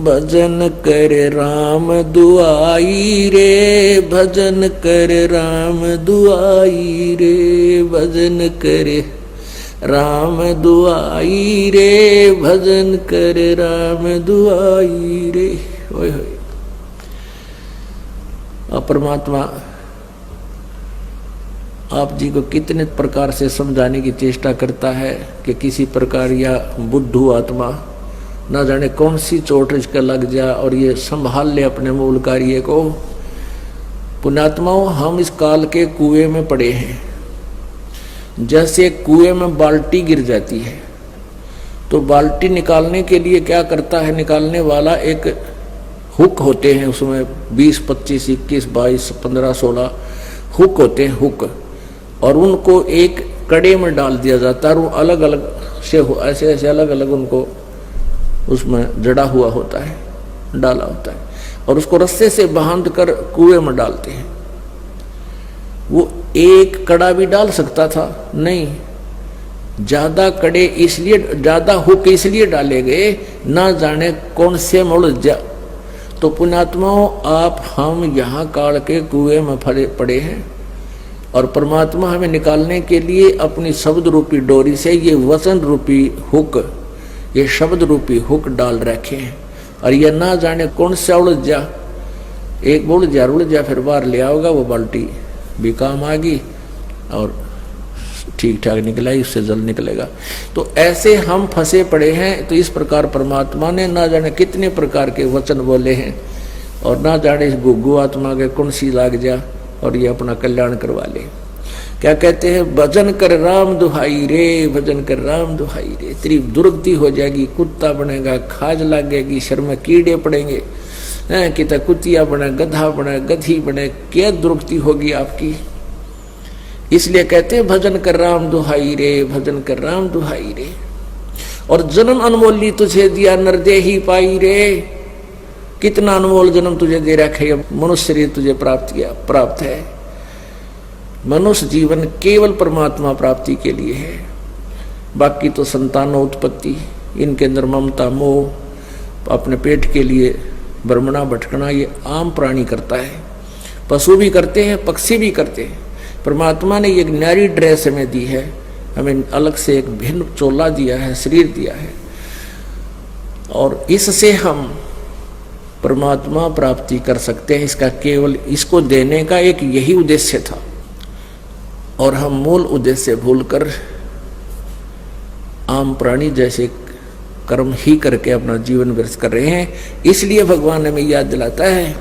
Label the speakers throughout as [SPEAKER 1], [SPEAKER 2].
[SPEAKER 1] भजन कर राम दुआई रे, भजन कर राम दुआई रे, भजन करे राम दुआई रे, भजन कर राम दुआई रे। ओए होए। अब परमात्मा आप जी को कितने प्रकार से समझाने की चेष्टा करता है कि किसी प्रकार या बुद्धू आत्मा ना जाने कौन सी चोट इसका लग जा और ये संभाल ले अपने मूल कार्य को। पुण्यात्माओं, हम इस काल के कुएं में पड़े हैं। जैसे कुएं में बाल्टी गिर जाती है तो बाल्टी निकालने के लिए क्या करता है निकालने वाला, एक हुक होते हैं उसमें 20, 25, 21, 22, 15, 16 हुक होते हैं, हुक, और उनको एक कड़े में डाल दिया जाता है और वो अलग अलग से ऐसे ऐसे अलग अलग उनको उसमें जड़ा हुआ होता है, डाला होता है, और उसको रस्से से बांध कर कुएं में डालते हैं। वो एक कड़ा भी डाल सकता था, नहीं, ज्यादा कड़े इसलिए, ज्यादा हुक इसलिए डाले गए ना जाने कौन से में उलझ जा। तो पुण्यात्माओं, आप हम यहाँ काल के कुएं में पड़े हैं और परमात्मा हमें निकालने के लिए अपनी शब्द रूपी डोरी से ये वचन रूपी हुक, ये शब्द रूपी हुक डाल रखे हैं। और ये ना जाने कौन सा उलझ जा, एक उलझ जा फिर बाहर ले आओगा, वो बाल्टी भी काम आ गई और ठीक ठाक निकला ही, उससे जल निकलेगा। तो ऐसे हम फंसे पड़े हैं। तो इस प्रकार परमात्मा ने ना जाने कितने प्रकार के वचन बोले हैं और ना जाने इस गुग्गु आत्मा के कौन सी लाग जा और ये अपना कल्याण करवा ले। क्या कहते हैं, भजन कर राम दुहाई रे, भजन कर राम दुहाई रे। तेरी दुर्गति हो जाएगी, कुत्ता बनेगा, खाज लगेगी, शर में कीड़े पड़ेंगे, कितना कुतिया बने, गधा बने, गधी बने, क्या दुर्गति होगी आपकी। इसलिए कहते हैं भजन कर राम दुहाई रे, भजन कर राम दुहाई रे। और जन्म अनमोली तुझे दिया नरदेही पाई रे, कितना अनमोल जन्म तुझे दे रखे, मनुष्य शरीर तुझे प्राप्त है। मनुष्य जीवन केवल परमात्मा प्राप्ति के लिए है, बाकी तो संतानोत्पत्ति, इनके अंदर ममता मोह, अपने पेट के लिए भ्रमणा भटकना, ये आम प्राणी करता है। पशु भी करते हैं, पक्षी भी करते हैं। परमात्मा ने एक न्यारी ड्रेस हमें दी है, हमें अलग से एक भिन्न चोला दिया है, शरीर दिया है, और इससे हम परमात्मा प्राप्ति कर सकते हैं। इसका केवल इसको देने का एक यही उद्देश्य था और हम मूल उद्देश्य भूलकर आम प्राणी जैसे कर्म ही करके अपना जीवन व्यस्त कर रहे हैं। इसलिए भगवान हमें याद दिलाता है,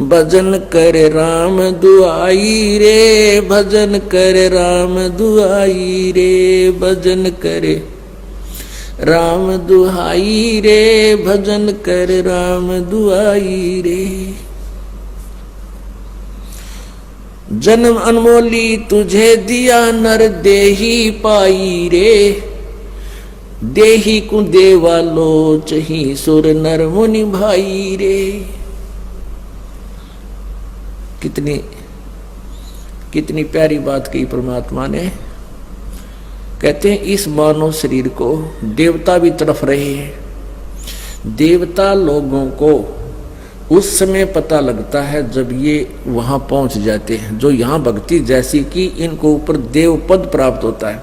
[SPEAKER 1] भजन कर राम दुआई रे, भजन कर राम दुआई रे, भजन करे राम दुहाई रे, भजन कर राम दुआई रे। जन्म अनमोली तुझे दिया नर देही पाई रे, देही को देवा लोचही सुर नर मुनि भाई रे। कितनी प्यारी बात कही परमात्मा ने। कहते हैं इस मानव शरीर को देवता भी तड़फ रहे हैं। देवता लोगों को उस समय पता लगता है जब ये वहां पहुंच जाते हैं, जो यहाँ भक्ति जैसी कि इनको ऊपर देव पद प्राप्त होता है।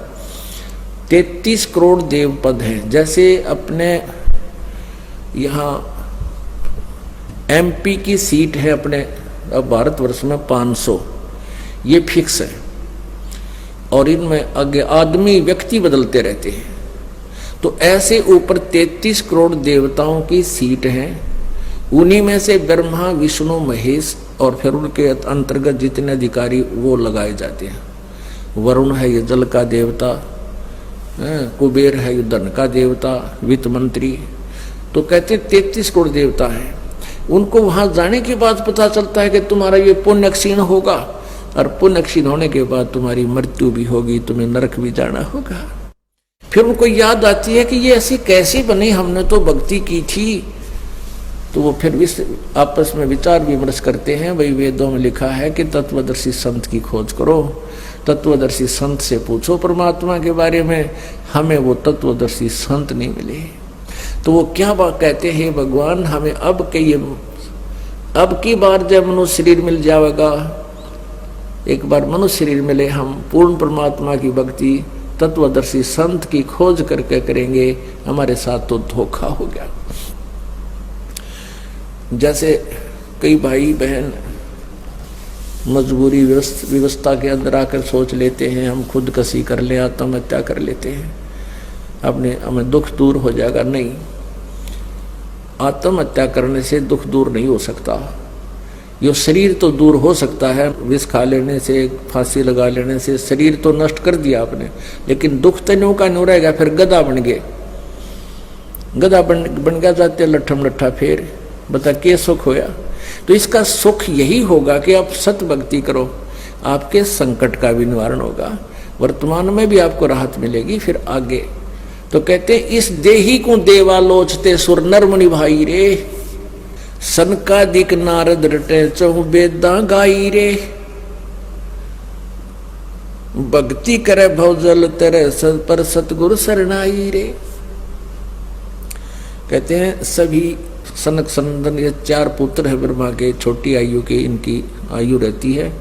[SPEAKER 1] 33 करोड़ देव पद हैं। जैसे अपने यहाँ MP की सीट है अपने अब भारतवर्ष में 500, ये फिक्स है, और इनमें आगे आदमी व्यक्ति बदलते रहते हैं। तो ऐसे ऊपर 33 करोड़ देवताओं की सीट है। उन्हीं में से ब्रह्मा विष्णु महेश और फिर उनके अंतर्गत जितने अधिकारी वो लगाए जाते हैं। वरुण है ये जल का देवता, कुबेर है ये धन का देवता, वित्त मंत्री। तो कहते 33 करोड़ देवता हैं। उनको वहां जाने के बाद पता चलता है कि तुम्हारा ये पुण्य क्षीण होगा, और पुण्य क्षीण होने के बाद तुम्हारी मृत्यु भी होगी, तुम्हें नरक भी जाना होगा। फिर उनको याद आती है कि ये ऐसी कैसी बनी, हमने तो भक्ति की थी। तो वो फिर आपस में विचार विमर्श करते हैं। भाई वेदों में लिखा है कि तत्वदर्शी संत की खोज करो, तत्वदर्शी संत से पूछो परमात्मा के बारे में। हमें वो तत्वदर्शी संत नहीं मिले। तो वो क्या बात कहते हैं, भगवान हमें अब की बार जब मनुष्य शरीर मिल जाएगा, एक बार मनुष्य शरीर मिले, हम पूर्ण परमात्मा की भक्ति तत्वदर्शी संत की खोज करके करेंगे, हमारे साथ तो धोखा हो गया। जैसे कई भाई बहन मजबूरी व्यवस्था के अंदर आकर सोच लेते हैं हम खुदकशी कर ले, आत्महत्या कर लेते हैं, हमें दुख दूर हो जाएगा। नहीं, आत्महत्या करने से दुख दूर नहीं हो सकता। ये शरीर तो दूर हो सकता है, विष खा लेने से, फांसी लगा लेने से शरीर तो नष्ट कर दिया आपने, लेकिन दुख तनों का नहीं रहेगा। फिर गधा बन गए, गधा बन गया जाते लट्ठम लट्ठा, फिर बता के सुख होया। तो इसका सुख यही होगा कि आप सत भक्ति करो, आपके संकट का भी निवारण होगा, वर्तमान में भी आपको राहत मिलेगी, फिर आगे। तो कहते इस देही को देवा लोचते सुर नर मुनि भाई रे, सनकादिक नारद रटे चहु वेदा गाई रे, भक्ति करे भवजल तेरे पर सतगुरु शरणाई रे। कहते हैं सभी सनक सनंदन, ये 4 पुत्र है ब्रह्मा के, छोटी आयु के, इनकी आयु रहती है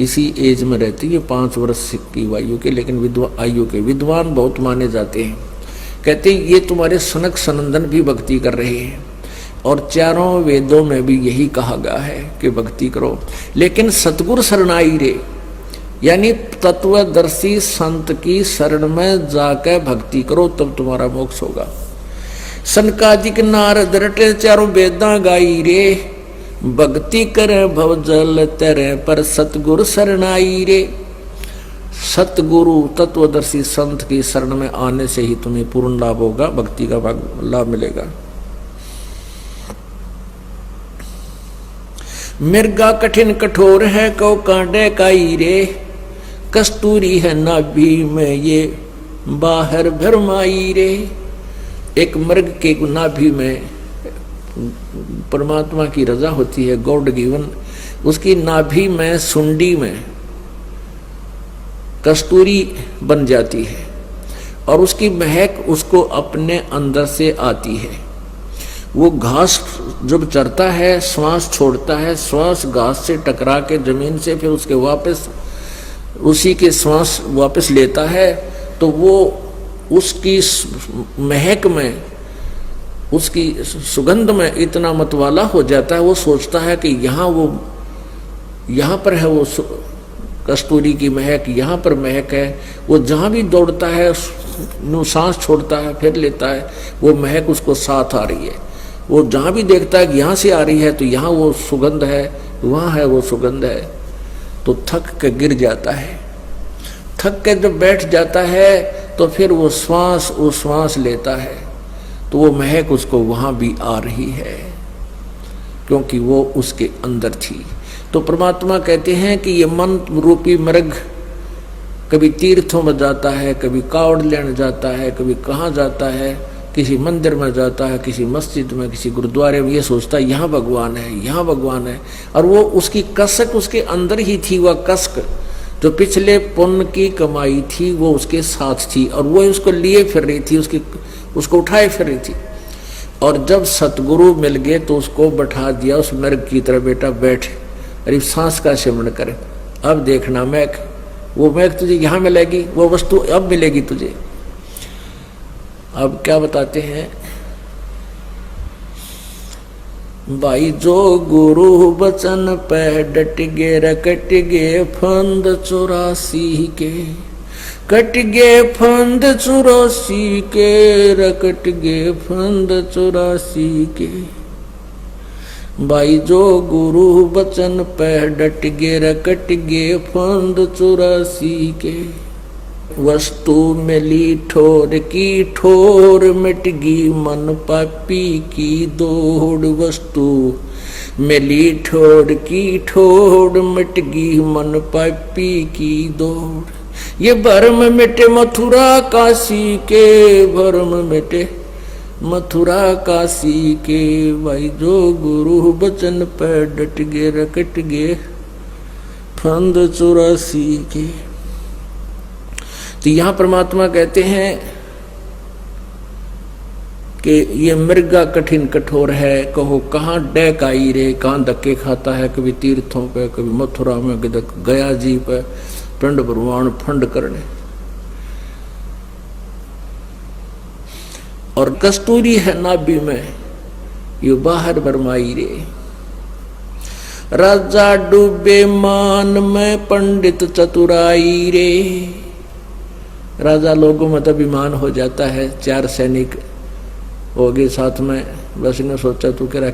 [SPEAKER 1] इसी एज में रहती है 5 वर्ष की आयु के, लेकिन आयु के विद्वान बहुत माने जाते हैं। कहते हैं ये तुम्हारे सनक सनंदन भी भक्ति कर रहे हैं, और 4 वेदों में भी यही कहा गया है कि भक्ति करो, लेकिन सतगुरु शरणाई रे, यानी तत्वदर्शी संत की शरण में जाकर भक्ति करो, तब तुम्हारा मोक्ष होगा। सनकादिक नारद रटे 4 वेदा गाई रे, भक्ति करे भवजल तेरे पर सतगुरु शरणाई रे। सतगुरु तत्वदर्शी संत की शरण में आने से ही तुम्हें पूर्ण लाभ होगा, भक्ति का लाभ मिलेगा। मिर्गा कठिन कठोर है कौ कांडे काई रे, कस्तूरी है नाभि में ये बाहर भरमाई रे। एक मृग के नाभि में परमात्मा की रजा होती है, गॉड गिवन, उसकी नाभि में सुंडी में कस्तूरी बन जाती है, और उसकी महक उसको अपने अंदर से आती है। वो घास जब चरता है, श्वास छोड़ता है, श्वास घास से टकरा के जमीन से फिर उसके वापस उसी के श्वास वापस लेता है, तो वो उसकी महक में, उसकी सुगंध में इतना मतवाला हो जाता है, वो सोचता है कि यहाँ पर है वो कस्तूरी की महक, यहाँ पर महक है। वो जहाँ भी दौड़ता है, सांस छोड़ता है, फिर लेता है, वो महक उसको साथ आ रही है। वो जहाँ भी देखता है कि यहाँ से आ रही है, तो यहाँ वो सुगंध है, वहाँ है वो सुगंध है, तो थक के गिर जाता है। थक के जब बैठ जाता है, तो फिर वो श्वास लेता है, तो वो महक उसको वहाँ भी आ रही है, क्योंकि वो उसके अंदर थी। तो परमात्मा कहते हैं कि ये मन रूपी मृग कभी तीर्थों में जाता है, कभी कावड़ लेने जाता है, कभी कहाँ जाता है, किसी मंदिर में जाता है, किसी मस्जिद में, किसी गुरुद्वारे में, ये सोचता है यहाँ भगवान है, यहाँ भगवान है। और वो उसकी कसक उसके अंदर ही थी, वह कसक जो पिछले पुण्य की कमाई थी वो उसके साथ थी, और वो उसको लिए फिर रही थी, उसको उठाए फिर रही थी। और जब सतगुरु मिल गए तो उसको बैठा दिया उस मृग की तरह, बेटा बैठ, अरे सांस का सेवन करे, अब देखना वो महक तुझे यहाँ मिलेगी, वो वस्तु अब मिलेगी तुझे। अब क्या बताते हैं भाई, जो गुरु बचन पे डट गे रकट गे फंद 84 के, कट गे फंद 84 के, रकट गे फंद 84 के। भाई जो गुरु बचन पे डट गे रकट गे फंद 84 के, वस्तु मिली ठोर की ठोर, मिट गई मन पापी की दौड़। वस्तु मिली ठोर की ठोर, मिट गई मन पापी की दौड़। ये भरम मिटे मथुरा काशी के, भरम मिटे मथुरा काशी के। भाई जो गुरु बचन पे डट गे रकट गे फंद 84 के। तो यहां परमात्मा कहते हैं कि ये मृगा कठिन कठोर है, कहो कहाँ डैक आई रे, कहाँ धक्के खाता है, कभी तीर्थों पे, कभी मथुरा में, कभी गया जी पे पिंड भगवान फंड करने। और कस्तूरी है नाभि में, ये बाहर बरमाई रे। राजा डूबे मान में, पंडित चतुराई रे। राजा लोगों में तो अभिमान हो जाता है, 4 सैनिक हो गए साथ में, बस ने सोचा तू कह